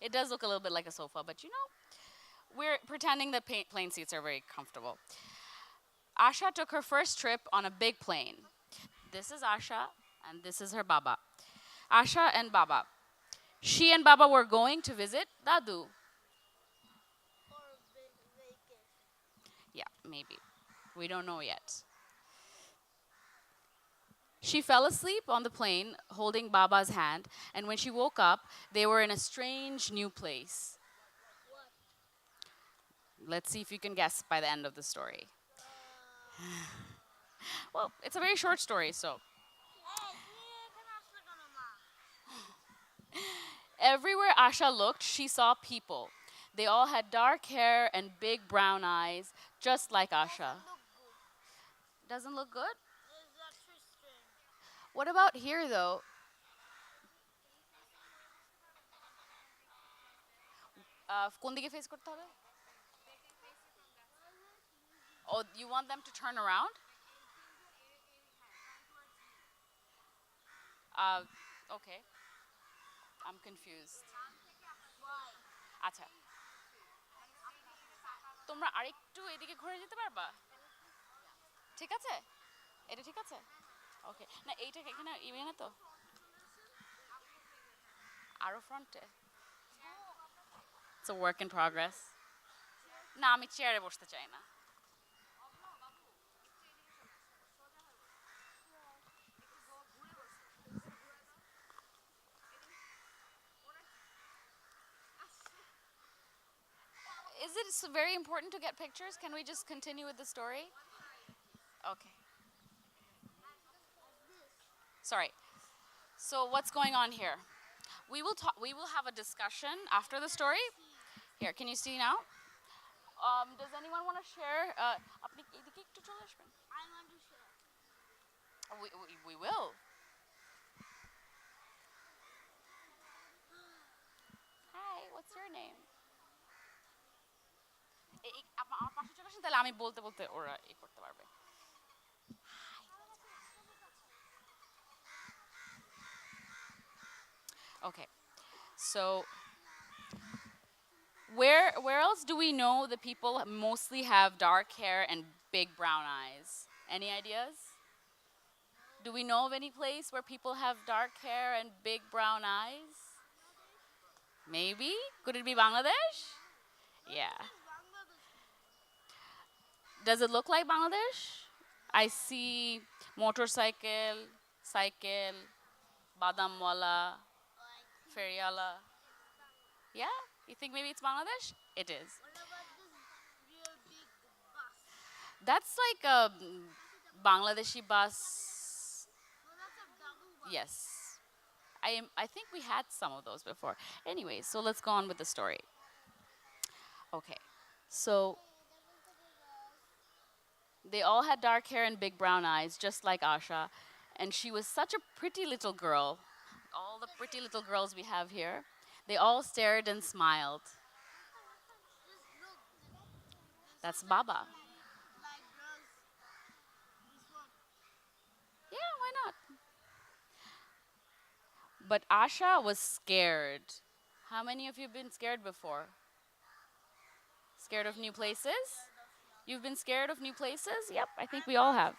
It does look a little bit like a sofa, but we're pretending that plane seats are very comfortable. Asha took her first trip on a big plane. This is Asha, and this is her Baba. Asha and Baba. She and Baba were going to visit Dadu. Yeah, maybe. We don't know yet. She fell asleep on the plane holding Baba's hand, and when she woke up, they were in a strange new place. Let's see if you can guess by the end of the story. Well, it's a very short story, so. Everywhere Asha looked, she saw people. They all had dark hair and big brown eyes, just like Asha. Doesn't look good? What about here, though? কোন দিকে face করতে হবে? Oh, you want them to turn around? Uh, okay. I'm confused. আচ্ছা, তোমরা আরেকটু এদিকে ঘুরে যেতে পারবা? ঠিক আছে? এটা ঠিক আছে? ওকে। না এইটা এখানে ইভেনে তো? আরো ফ্রন্টে? It's a work in progress. না আমি চেয়ারে বসতে চাই না। Is it very important to get pictures? Can we just continue with the story? Okay. Sorry. So what's going on here? We will talk. We will have a discussion after the story. Here, can you see now? Does anyone want to share? আপনি এদিকে একটু চলে আসবেন? We will. Hi, what's your name? আমার পাশে চলে আসেন তাহলে আমি বলতে বলতে ওরা করতে পারবে। Okay. So where else do we know that people mostly have dark hair and big brown eyes? Any ideas? Do we know of any place where people have dark hair and big brown eyes? Maybe? Could it be Bangladesh? Yeah. Does it look like Bangladesh? I see motorcycle, cycle, badamwala, feriala. Yeah? You think maybe it's Bangladesh? It is. That's like a Bangladeshi bus. Yes. I think we had some of those before. Anyway, so let's go on with the story. Okay. So they all had dark hair and big brown eyes, just like Asha. And she was such a pretty little girl. All the pretty little girls we have here. They all stared and smiled. That's Baba. Yeah, why not? But Asha was scared. How many of you have been scared before? Scared of new places? You've been scared of new places? Yep, I think we all have.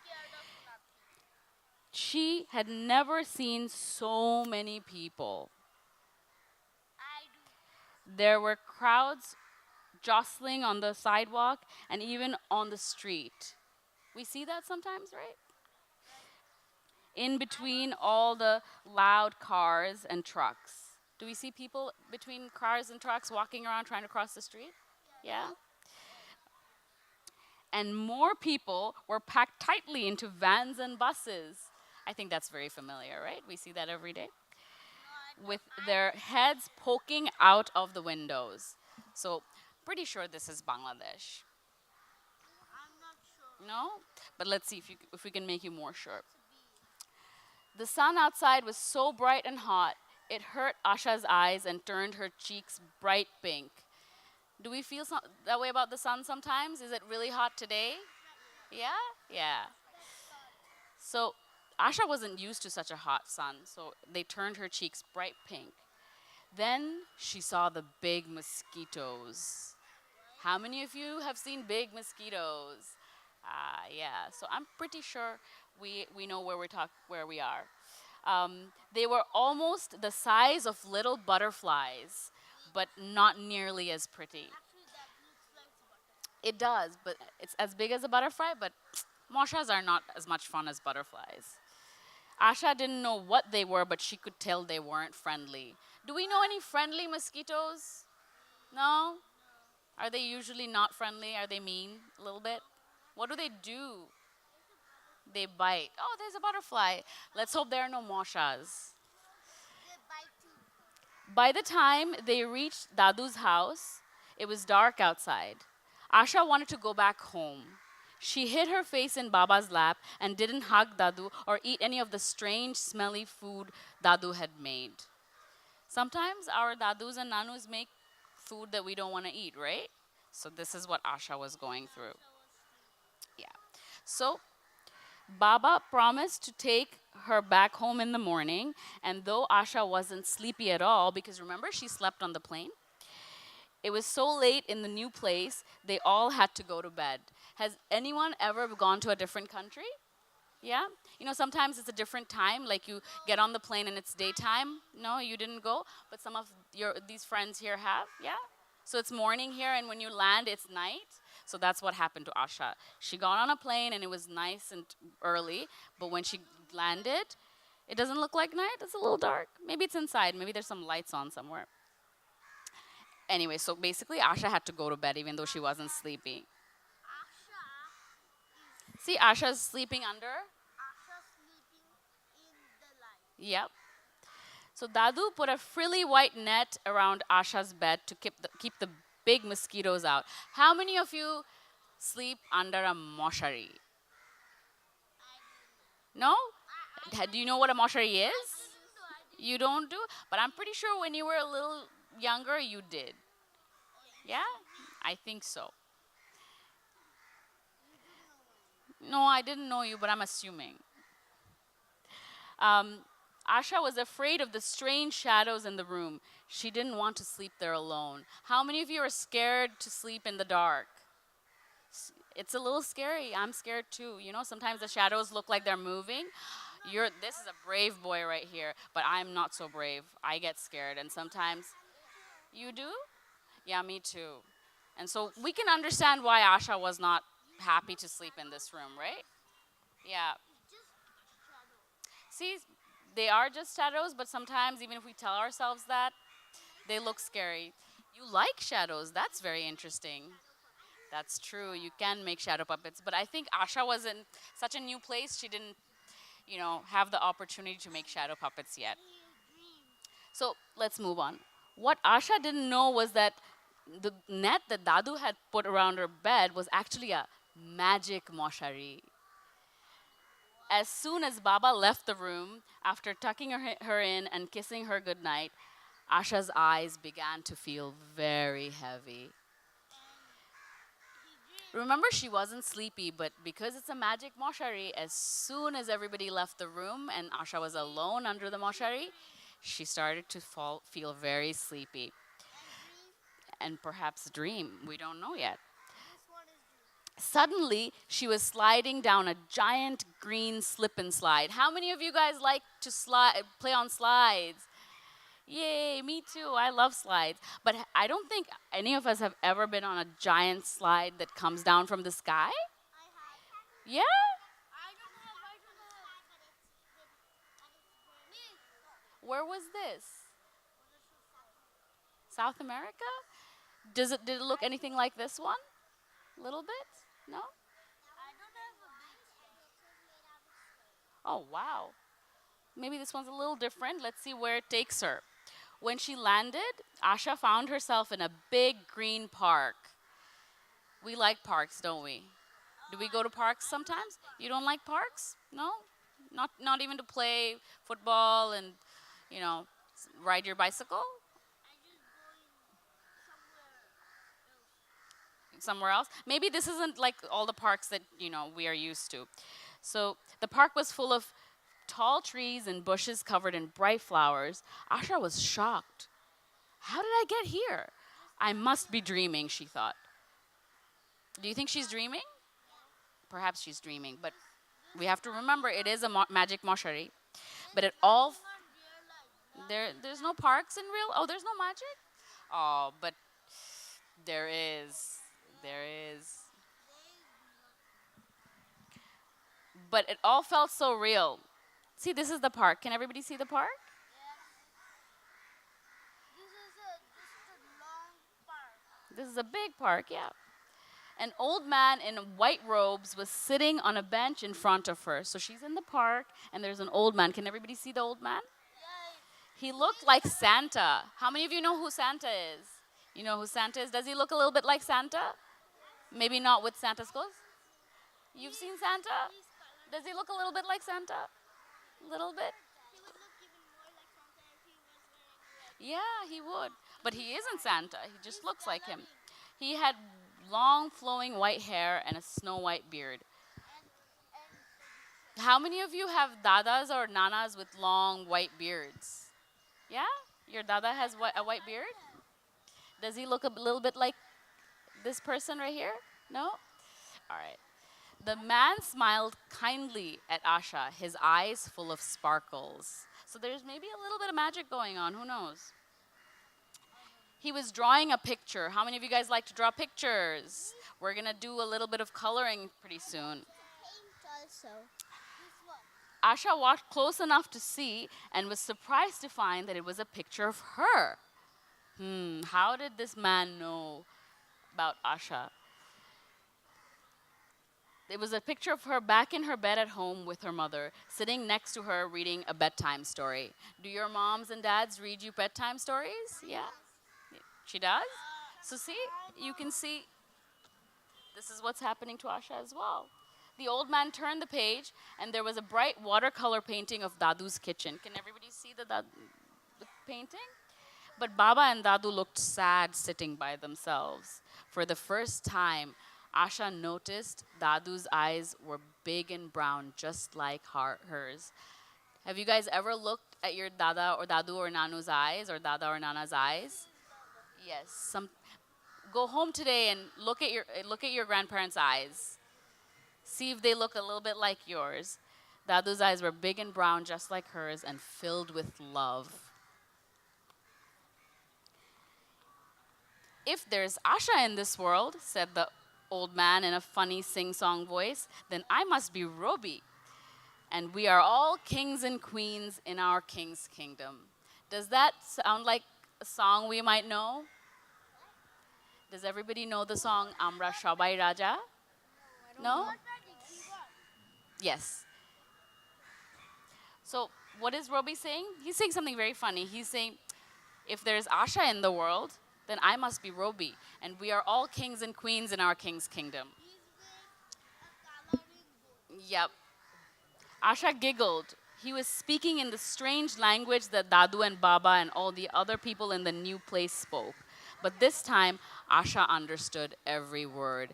She had never seen so many people. There were crowds jostling on the sidewalk and even on the street. We see that sometimes, right? In between all the loud cars and trucks. Do we see people between cars and trucks walking around trying to cross the street? Yeah? And more people were packed tightly into vans and buses. I think that's very familiar, right? We see that every day. With their heads poking out of the windows. So, pretty sure this is Bangladesh. No? But let's see if we can make you more sure. The sun outside was so bright and hot, it hurt Asha's eyes and turned her cheeks bright pink. Do we feel that way about the sun sometimes? Is it really hot today? Yeah? Yeah. So Asha wasn't used to such a hot sun, so they turned her cheeks bright pink. Then she saw the big mosquitoes. How many of you have seen big mosquitoes? Ah, yeah. So I'm pretty sure we know where we are. They were almost the size of little butterflies, but not nearly as pretty. It does, but it's as big as a butterfly, but moshas are not as much fun as butterflies. Asha didn't know what they were, but she could tell they weren't friendly. Do we know any friendly mosquitoes? No? Are they usually not friendly? Are they mean a little bit? What do they do? They bite. Oh, there's a butterfly. Let's hope there are no moshas. By the time they reached Dadu's house, it was dark outside. Asha wanted to go back home. She hid her face in Baba's lap and didn't hug Dadu or eat any of the strange, smelly food Dadu had made. Sometimes our Dadus and Nanus make food that we don't want to eat, right? So this is what Asha was going through. Yeah. So Baba promised to take her back home in the morning, and though Asha wasn't sleepy at all, because remember she slept on the plane, it was so late in the new place, they all had to go to bed. Has anyone ever gone to a different country? Yeah? You know, sometimes it's a different time, like you get on the plane and it's daytime. No, you didn't go, but some of your these friends here have. Yeah? So it's morning here, and when you land, it's night. So that's what happened to Asha. She got on a plane and it was nice and early, but when she landed, it doesn't look like night. It's a little dark. Maybe it's inside. Maybe there's some lights on somewhere. Anyway, so basically, Asha had to go to bed even though she wasn't sleepy. See, Asha's sleeping under. Yep. So Dadu put a frilly white net around Asha's bed to keep the big mosquitoes out. How many of you sleep under a moshari? No? Do you know what a moshari is? You don't do? But I'm pretty sure when you were a little younger, you did. Yeah? I think so. No, I didn't know you, but I'm assuming. Um, Asha was afraid of the strange shadows in the room. She didn't want to sleep there alone. How many of you are scared to sleep in the dark? It's a little scary. I'm scared too. You know, sometimes the shadows look like they're moving. This is a brave boy right here, but I'm not so brave. I get scared, and sometimes you do? Yeah, me too. And so we can understand why Asha was not happy to sleep in this room, right? Yeah. See, they are just shadows, but sometimes even if we tell ourselves that, they look scary. You like shadows. That's very interesting. That's true. You can make shadow puppets, but I think Asha was in such a new place. She didn't, have the opportunity to make shadow puppets yet. So let's move on. What Asha didn't know was that the net that Dadu had put around her bed was actually a magic moshari. As soon as Baba left the room, after tucking her in and kissing her goodnight, Asha's eyes began to feel very heavy. Remember, she wasn't sleepy, but because it's a magic moshari, as soon as everybody left the room and Asha was alone under the moshari, she started to feel very sleepy and perhaps dream. We don't know yet. Suddenly, she was sliding down a giant green slip and slide. How many of you guys like to play on slides? Yay, me too. I love slides. But I don't think any of us have ever been on a giant slide that comes down from the sky. Yeah? Where was this? South America? Did it look anything like this one? A little bit? No? Oh, wow. Maybe this one's a little different. Let's see where it takes her. When she landed, Asha found herself in a big green park. We like parks, don't we? Do we go to parks sometimes? You don't like parks? No? Not even to play football and, ride your bicycle? Somewhere else? Maybe this isn't like all the parks that, we are used to. So the park was full of tall trees and bushes covered in bright flowers. Asha was shocked. How did I get here? I must be dreaming, she thought. Do you think she's dreaming? Perhaps she's dreaming, but we have to remember it is a magic moshari. But it all there's no parks in real. Oh, there's no magic. Oh, but there is. There is. But it all felt so real. See, this is the park. Can everybody see the park? This is a big park, yeah. An old man in white robes was sitting on a bench in front of her. So she's in the park, and there's an old man. Can everybody see the old man? He looked like Santa. How many of you know who Santa is? You know who Santa is? Does he look a little bit like Santa? Maybe not with Santa's clothes. You've seen Santa? Does he look a little bit like Santa? A little bit? Yeah, he would. But he isn't Santa. He just looks like him. He had long flowing white hair and a snow white beard. How many of you have dadas or nanas with long white beards? Yeah? Your dada has a white beard? Does he look a little bit like this person right here? No? All right. The man smiled kindly at Asha, his eyes full of sparkles. So there's maybe a little bit of magic going on. Who knows? He was drawing a picture. How many of you guys like to draw pictures? We're going to do a little bit of coloring pretty soon. Asha walked close enough to see and was surprised to find that it was a picture of her. How did this man know about Asha? It was a picture of her back in her bed at home with her mother, sitting next to her reading a bedtime story. Do your moms and dads read you bedtime stories? Yeah? She does? So see, you can see this is what's happening to Asha as well. The old man turned the page, and there was a bright watercolor painting of Dadu's kitchen. Can everybody see the painting? But Baba and Dadu looked sad sitting by themselves. For the first time, Asha noticed Dadu's eyes were big and brown, just like hers. Have you guys ever looked at your Dada or Dadu or Nanu's eyes or Dada or Nana's eyes? Yes. Go home today and look at your grandparents' eyes. See if they look a little bit like yours. Dadu's eyes were big and brown, just like hers, and filled with love. If there's Asha in this world, said the old man in a funny sing-song voice, then I must be Robi. And we are all kings and queens in our king's kingdom. Does that sound like a song we might know? Does everybody know the song Amra Shabai Raja? No? Yes. So what is Robi saying? He's saying something very funny. He's saying, if there's Asha in the world, then I must be Robi. And we are all kings and queens in our king's kingdom. Yep. Asha giggled. He was speaking in the strange language that Dadu and Baba and all the other people in the new place spoke. But this time, Asha understood every word.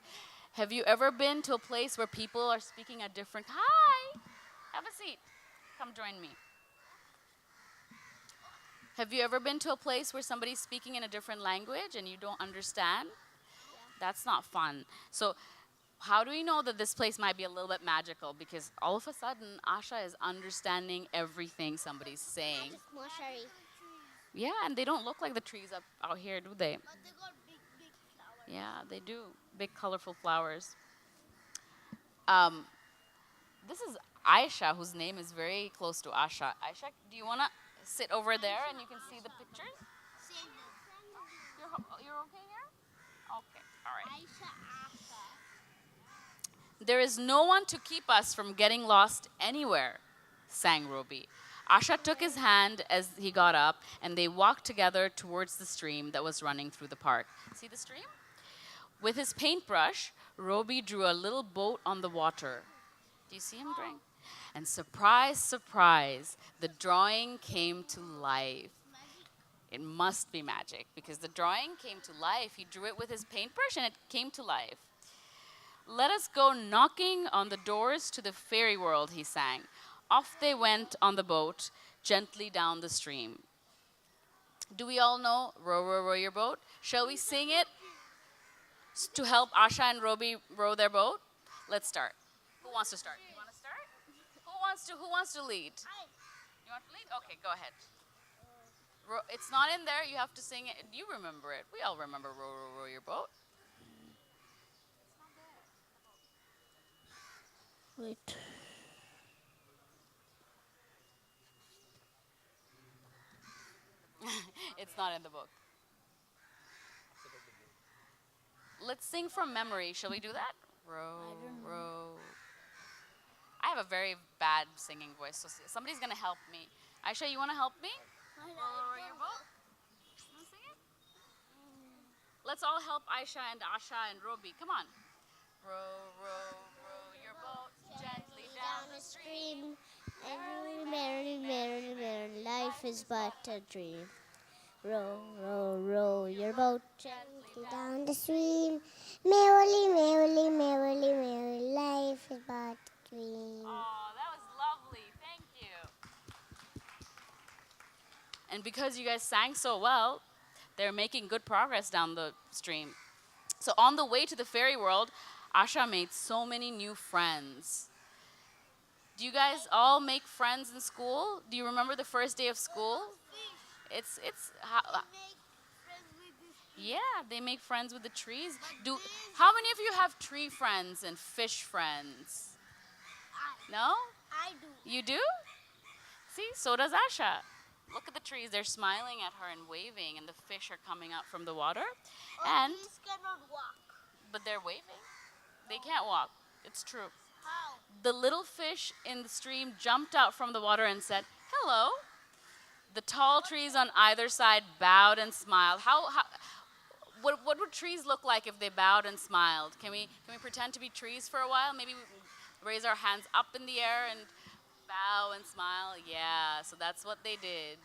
Have you ever been to a place where people are speaking a different... Hi! Have a seat. Come join me. Have you ever been to a place where somebody's speaking in a different language and you don't understand? Yeah. That's not fun. So how do we know that this place might be a little bit magical? Because all of a sudden, Asha is understanding everything somebody's saying. Moshari. Yeah, and they don't look like the trees out here, do they? But they got big flowers. Yeah, they do. Big, colorful flowers. This is Aisha, whose name is very close to Asha. Aisha, do you want to sit over there and you can see the pictures? You're okay here? Okay, all right. Asha. There is no one to keep us from getting lost anywhere, sang Robi. Asha took his hand as he got up, and they walked together towards the stream that was running through the park. See the stream? With his paintbrush, Robi drew a little boat on the water. Do you see him drawing? And surprise, surprise, the drawing came to life. It must be magic, because the drawing came to life. He drew it with his paintbrush, and it came to life. Let us go knocking on the doors to the fairy world, he sang. Off they went on the boat, gently down the stream. Do we all know Row, Row, Row Your Boat? Shall we sing it to help Asha and Roby row their boat? Let's start. Who wants to start? You want to start? Who wants to lead? You want to lead? Okay, go ahead. It's not in there. You have to sing it. You remember it. We all remember Row, Row, Row Your Boat. Wait. It's not in the book. Let's sing from memory. Shall we do that? Row, row. I have a very bad singing voice, so somebody's gonna help me. Aisha, you wanna help me? Row, row, row your boat. Wanna sing it? Let's all help Aisha and Asha and Roby. Come on. Row, row, row your boat gently down the stream. Merrily, merrily, merrily, merrily, life is but a dream. Row, row, row your boat gently down the stream. Merrily, merrily, merrily, merrily, life is but a dream. Oh, that was lovely. Thank you. And because you guys sang so well, they're making good progress down the stream. So on the way to the fairy world, Asha made so many new friends. Do you guys all make friends in school? Do you remember the first day of school? It's how, yeah, they make friends with the trees. Do how many of you have tree friends and fish friends? No? I do. You do? See, so does Asha. Look at the trees. They're smiling at her and waving, and the fish are coming up from the water. And These cannot walk. but they're waving. They can't walk. It's true. How? The little fish in the stream jumped out from the water and said, "Hello." The tall trees on either side bowed and smiled. What would trees look like if they bowed and smiled? Can we pretend to be trees for a while? Maybe we raise our hands up in the air and bow and smile. Yeah, so that's what they did.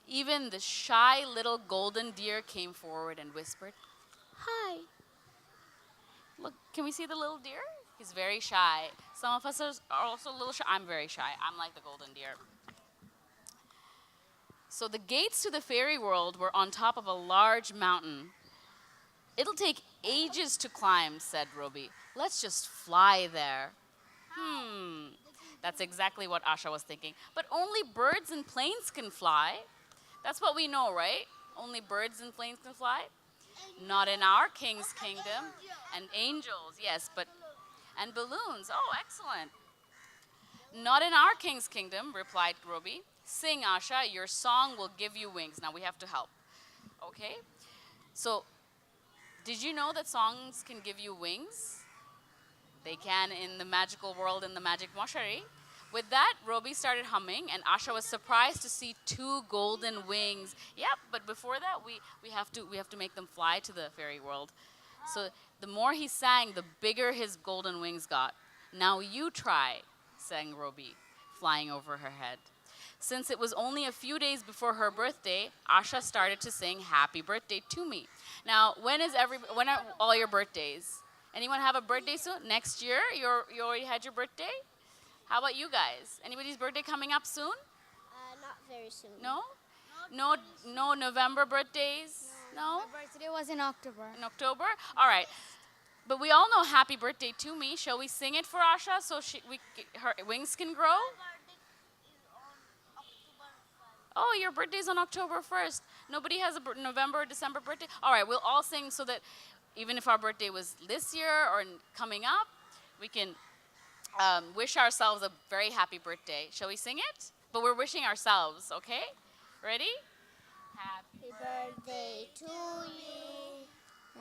Even the shy little golden deer came forward and whispered, "Hi." Look, can we see the little deer? He's very shy. Some of us are also a little shy. I'm very shy. I'm like the golden deer. So the gates to the fairy world were on top of a large mountain. "It'll take ages to climb," said Roby. "Let's just fly there." That's exactly what Asha was thinking. But only birds and planes can fly. That's what we know, right? Only birds and planes can fly. Not in our king's kingdom. And angels, yes, but and balloons. Oh, excellent. "Not in our king's kingdom," replied Roby. "Sing, Asha. Your song will give you wings." Now we have to help. Okay? So, did you know that songs can give you wings? They can in the magical world in the magic Moshari. With that, Roby started humming, and Asha was surprised to see two golden wings. Yep, but before that, we have to make them fly to the fairy world. So the more he sang, the bigger his golden wings got. "Now you try," sang Roby, flying over her head. Since it was only a few days before her birthday, Asha started to sing "Happy Birthday to Me." Now, when are all your birthdays? Anyone have a birthday soon? Next year? You already had your birthday? How about you guys? Anybody's birthday coming up soon? Not very soon. No? No November birthdays? No? My birthday was in October. In October? All right. But we all know "Happy Birthday to Me." Shall we sing it for Asha so her wings can grow? Oh, your birthday's on October 1st. Nobody has a November or December birthday? All right, we'll all sing so that even if our birthday was this year or coming up, we can wish ourselves a very happy birthday. Shall we sing it? But we're wishing ourselves, okay? Ready? Happy Happy birthday to you.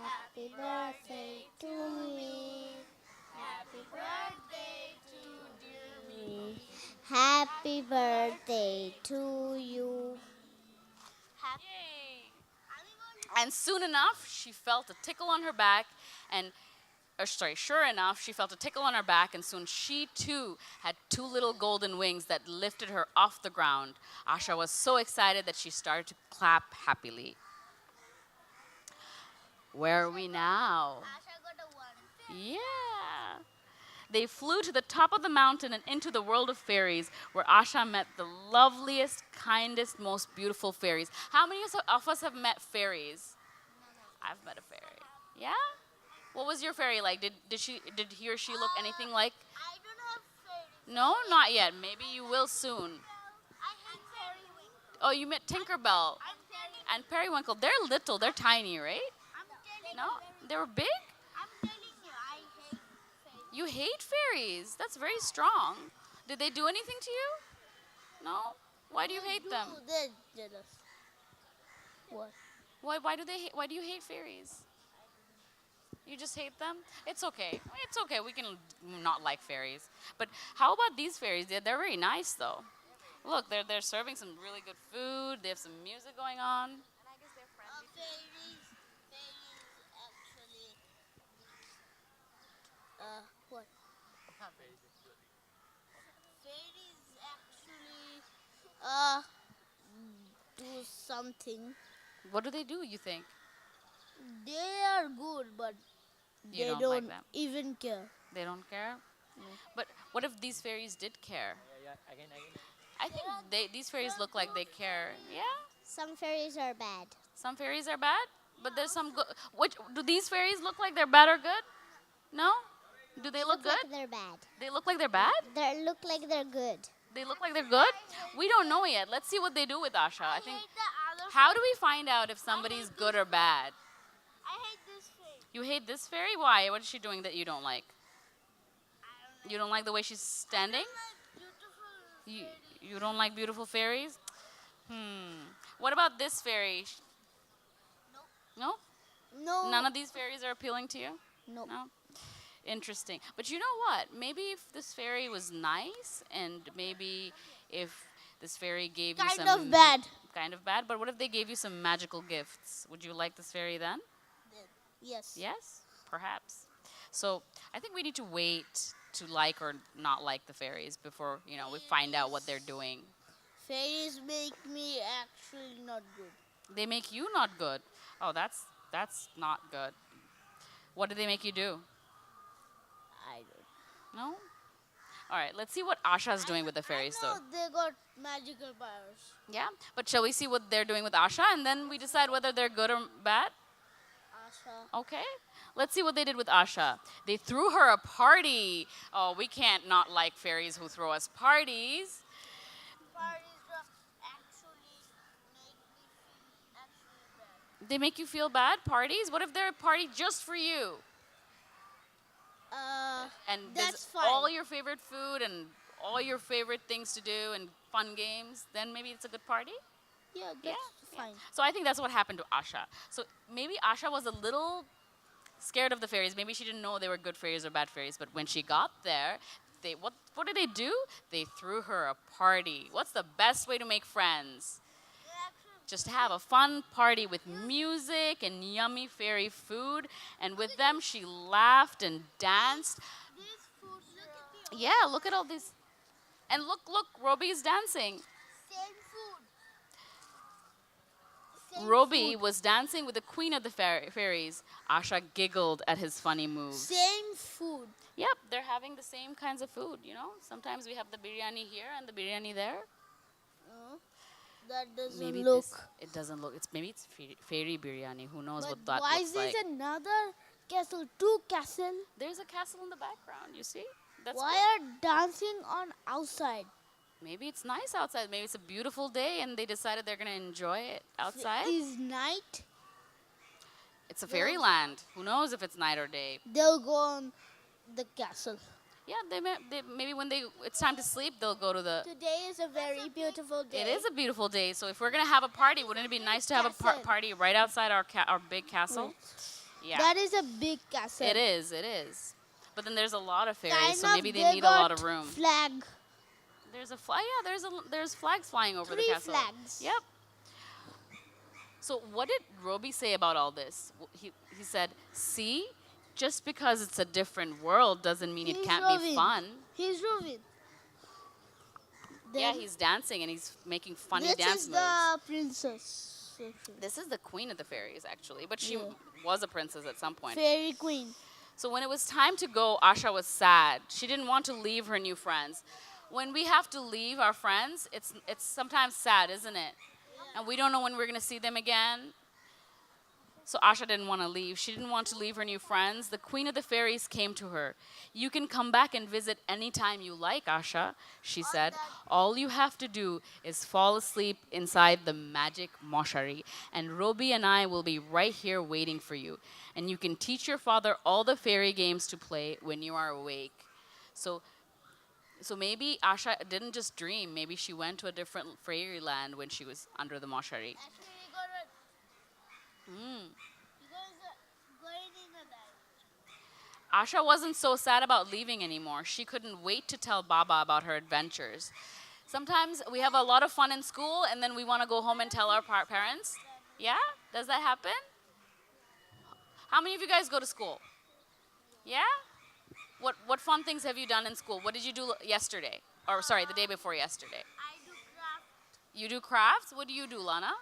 Happy birthday to me. Happy birthday to dear me. Happy birthday to you. Yay! And soon enough, she felt a tickle on her back, and sure enough, she felt a tickle on her back, and soon she too had two little golden wings that lifted her off the ground. Asha was so excited that she started to clap happily. Where are we now? Asha got a one. Yeah. They flew to the top of the mountain and into the world of fairies, where Asha met the loveliest, kindest, most beautiful fairies. How many of us have met fairies? I've met a fairy. Yeah? What was your fairy like? Did he or she look anything like? I don't have fairies. No, not yet. Maybe you will soon. I hate fairies. Oh, you met Tinkerbell and Periwinkle. They're little. They're tiny, right? I'm telling No, you. they were big. I'm telling you, I hate fairies. You hate fairies. That's very strong. Did they do anything to you? No. Why do you hate them? They're jealous. What? Why do you hate fairies? You just hate them? It's okay. It's okay. We can not like fairies. But how about these fairies? They're very nice though. Look, they're serving some really good food. They have some music going on. What? Fairies actually do something. What do they do, you think? They are good, but You they don't don't like them. even care. They don't care? But what if these fairies did care? I think these fairies look like they care. Yeah? Some fairies are bad. Some fairies are bad, but there's some good. Which do these fairies look like they're bad or good? No? Do they look good? Like they're bad. They look like they're bad? They look like they're good. They look like they're good? We don't know yet. Let's see what they do with Asha. I think. How do we find out if somebody's good or bad? I hate this fairy. You hate this fairy? Why? What is she doing that you don't like? You don't like the way she's standing? You don't like beautiful fairies? What about this fairy? No? No. None of these fairies are appealing to you? Nope. No? Interesting. But you know what? Maybe if this fairy was nice and maybe if this fairy gave you some... Kind of bad. Kind of bad? But what if they gave you some magical gifts? Would you like this fairy then? Yes. Yes? Perhaps. So I think we need to wait to like or not like the fairies before, we find out what they're doing. Fairies make me actually not good. They make you not good. Oh, that's not good. What do they make you do? I don't. No? All right, let's see what Asha's doing with the fairies, though. They got magical powers. Yeah? But shall we see what they're doing with Asha, and then we decide whether they're good or bad? Asha. Okay. Let's see what they did with Asha. They threw her a party. Oh, we can't not like fairies who throw us parties. Parties actually make me feel actually bad. They make you feel bad, parties? What if they're a party just for you? And that's there's fine. all your favorite food and all your favorite things to do and fun games, then maybe it's a good party? Yeah, that's fine. So I think that's what happened to Asha. So maybe Asha was a little scared of the fairies. Maybe she didn't know they were good fairies or bad fairies. But when she got there, what did they do? They threw her a party. What's the best way to make friends? Just have a fun party with music and yummy fairy food. And with them, she laughed and danced. Yeah, look at all these. And look, Roby's dancing. Same food. Roby was dancing with the queen of the fairies. Asha giggled at his funny moves. Same food. Yep, they're having the same kinds of food, Sometimes we have the biryani here and the biryani there. That doesn't Maybe look. It doesn't look. Maybe it's fairy biryani. Who knows But what that why looks is like? there another castle? Two castle. There's a castle in the background. You see? That's Why good. are dancing on outside? Maybe it's nice outside. Maybe it's a beautiful day and they decided they're gonna enjoy it outside. Is night? It's a fairyland. Who knows if it's night or day? They'll go on the castle. Yeah, maybe when it's time to sleep, they'll go to the. Today is a very beautiful day. It is a beautiful day. So if we're gonna have a party, wouldn't it be nice to have a party right outside our big castle? Yeah. That is a big castle. It is. It is. But then there's a lot of fairies, Kind so of, maybe they need a lot of got room. Flag. There's a flag. Yeah, there's flags flying over the Three castle. flags. Yep. So what did Roby say about all this? He said, "See, just because it's a different world doesn't mean it can't be fun." He's Rovin. Yeah, he's dancing and he's making funny this dance is moves. the princess. This is the queen of the fairies, actually, but she Yeah. was a princess at some point. Fairy queen. So when it was time to go, Asha was sad. She didn't want to leave her new friends. When we have to leave our friends, it's sometimes sad, isn't it? And we don't know when we're going to see them again. So Asha didn't want to leave. She didn't want to leave her new friends. The queen of the fairies came to her. You can come back and visit anytime you like, Asha, she said. All you have to do is fall asleep inside the magic Moshari, and Roby and I will be right here waiting for you. And you can teach your father all the fairy games to play when you are awake. So so maybe Asha didn't just dream. Maybe she went to a different fairyland when she was under the Moshari. Mm. Asha wasn't so sad about leaving anymore. She couldn't wait to tell Baba about her adventures. Sometimes we have a lot of fun in school and then we want to go home and tell our parents. Yeah? Does that happen? How many of you guys go to school? Yeah? What fun things have you done in school? What did you do yesterday? Or sorry, the day before yesterday? You do crafts? What do you do, Lana?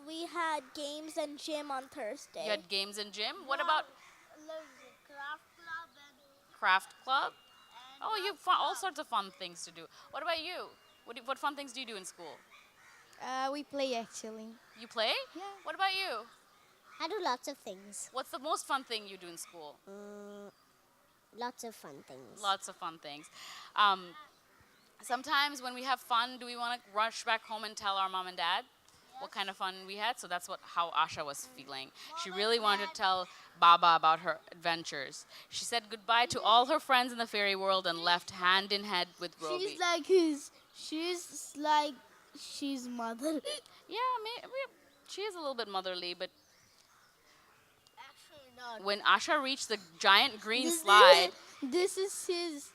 We had games and gym on Thursday. You had games in gym? What about Craft club craft club? Oh, you have all sorts of fun things to do. What about you? What fun things do you do in school? We play actually. You play? Yeah. What about you? I do lots of things. What's the most fun thing you do in school? Lots of fun things. Lots of fun things. Um, Sometimes when we have fun, do we want to rush back home and tell our mom and dad what kind of fun we had? So that's how Asha was feeling. She really wanted to tell Baba about her adventures. She said goodbye to all her friends in the fairy world and left hand in hand with Roby. She's like she's mother. Yeah, she is a little bit motherly, but Actually not. when Asha reached the giant green slide, This is his.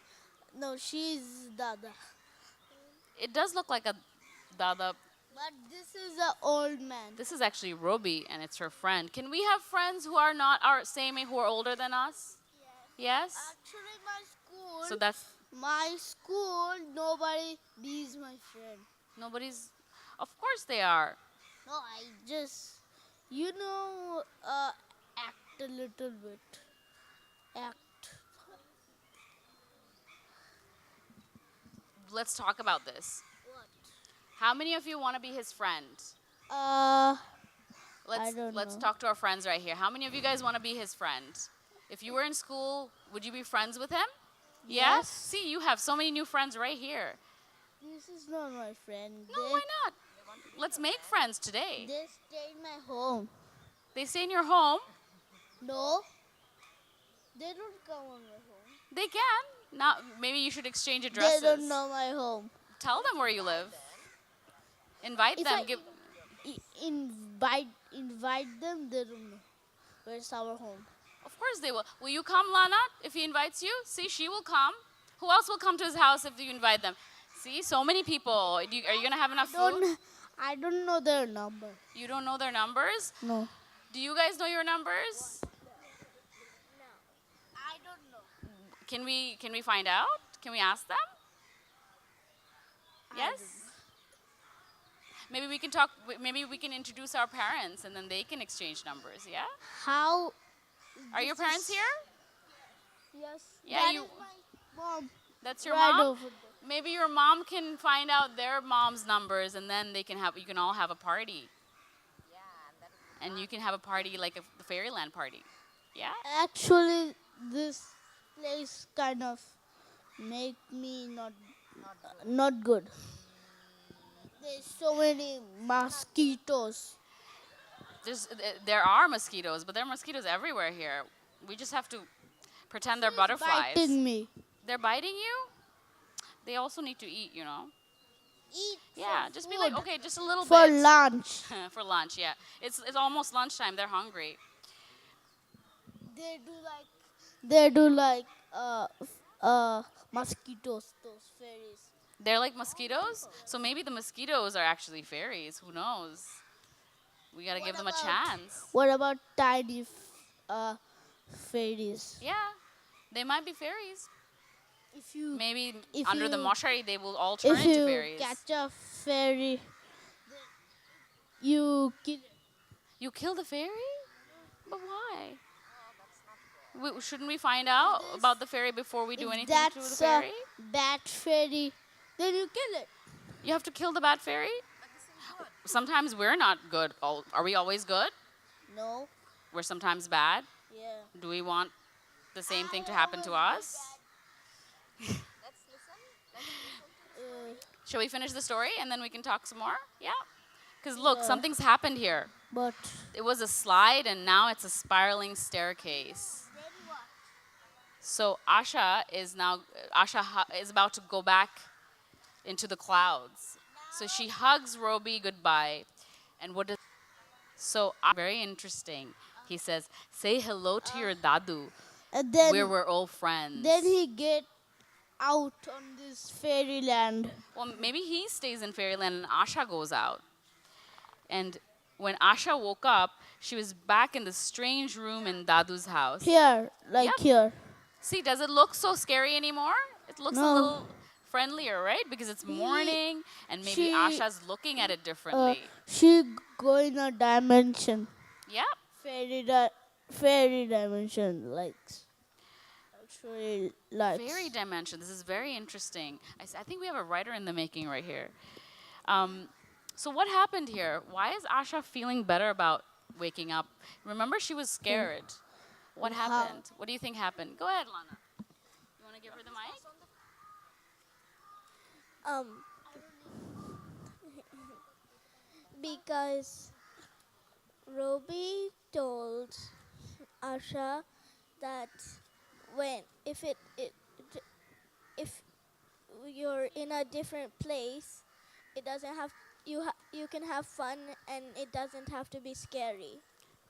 No, she's Dada. it does look like a Dada. But this is an old man. This is actually Roby, and it's her friend. Can we have friends who are not our same age, who are older than us? Yes? Actually, my school. So that's Nobody is my friend. nobody's. Of course they are. No, I just, act a little bit. Act. Let's talk about this. How many of you want to be his friend? Let's know. talk to our friends right here. How many of you guys want to be his friend? If you were in school, would you be friends with him? Yeah? Yes. See, you have so many new friends right here. This is not my friend. No, why not? Let's make friends today. They stay in my home. They stay in your home. No, they don't come on my home. They can. Not. Maybe you should exchange addresses. They don't know my home. Tell them where you live. Invite If them. I invite them, they don't know where's our home. Of course they will. Will you come, Lana, if he invites you? See, she will come. Who else will come to his house if you invite them? See, so many people. Are you going to have enough food? I don't know their number. You don't know their numbers? No. Do you guys know your numbers? I don't know. Can we find out? Can we ask them? Yes? Maybe we can talk, maybe we can introduce our parents and then they can exchange numbers, yeah? How? Are your parents here? Yes. Yeah, that you- is my mom. That's your Right mom? over there. Maybe your mom can find out their mom's numbers and then you can all have a party. And you can have a party like the Fairyland party. Yeah? Actually, this place kind of make me not good. There's so many mosquitoes. There are mosquitoes, but there are mosquitoes everywhere here. We just have to pretend they're butterflies. Biting me. They're biting you? They also need to eat, you know. Eat. Yeah, just be like, food. okay, just a little For bit. lunch. For lunch, yeah. It's almost lunchtime. They're hungry. They do like mosquitoes. Those fairies. They're like mosquitoes? So maybe the mosquitoes are actually fairies. Who knows? We gotta give them a chance. What about tiny fairies? Yeah, they might be fairies. If you Maybe if under the you- Moshari, they will all turn if into you fairies. catch a fairy, you kill it. You kill the fairy? But why? shouldn't we find out about the fairy before we do If anything to the that's a fairy? bad fairy, then you kill it. You have to kill the bad fairy? Sometimes we're not good. Are we always good? No. We're sometimes bad. Yeah. Do we want the same thing to happen to us? Uh, Shall we finish the story and then we can talk some more? Yeah? Because look, Yeah. something's happened here. but It was a slide and now it's a spiraling staircase. So Asha is about to go back into the clouds. So she hugs Roby goodbye. And what does so very interesting. He says, "Say hello to your dadu. and then We're all friends." then he get out on this fairyland. Well, maybe he stays in fairyland and Asha goes out. And when Asha woke up, she was back in the strange room in Dadu's house. Here, like Yep. here. See, does it look so scary anymore? It looks a No. little friendlier, right? Because it's morning and maybe she- Asha's looking at it differently. She go in a dimension, Yep. fairy dimension, like actually lights. Fairy dimension. This is very interesting. I think we have a writer in the making right here. So what happened here? Why is Asha feeling better about waking up? Remember, she was scared. What happened? What do you think happened? Go ahead, Lana. You want to give her the mic? Because Roby told Asha that if you're in a different place, it doesn't have you can have fun and it doesn't have to be scary.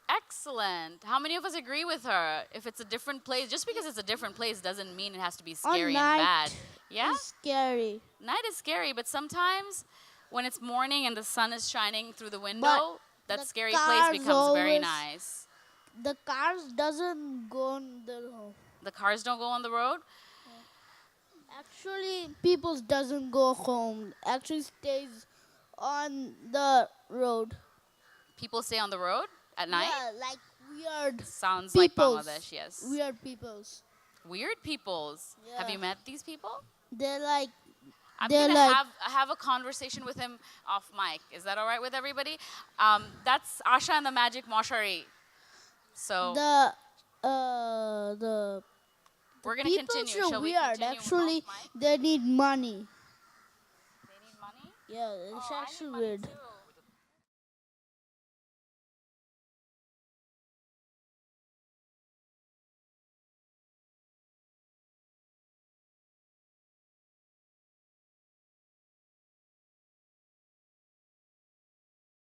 Excellent. How many of us agree with her? If it's a different place, just because it's a different place doesn't mean it has to be On scary and night bad. Yeah? is scary. Night is scary, but sometimes when it's morning and the sun is shining through the window, that the scary place cars becomes very always- nice. The cars doesn't go on the road. The cars don't go on the road? Actually, people doesn't go home. Actually, stays on the road. People stay on the road at night? Yeah, like weird Sounds like peoples. Bangladesh, yes. Weird peoples. Weird peoples. Have Yeah. you met these people? They're like I'm They're gonna like- have a conversation with him off mic. Is that all right with everybody? That's Asha and the Magic Moshari. So the we're gonna peoples continue. are Shall we weird. continue Actually, off mic? they need money. They need money. Yeah, it's Oh, I need actually money weird. too.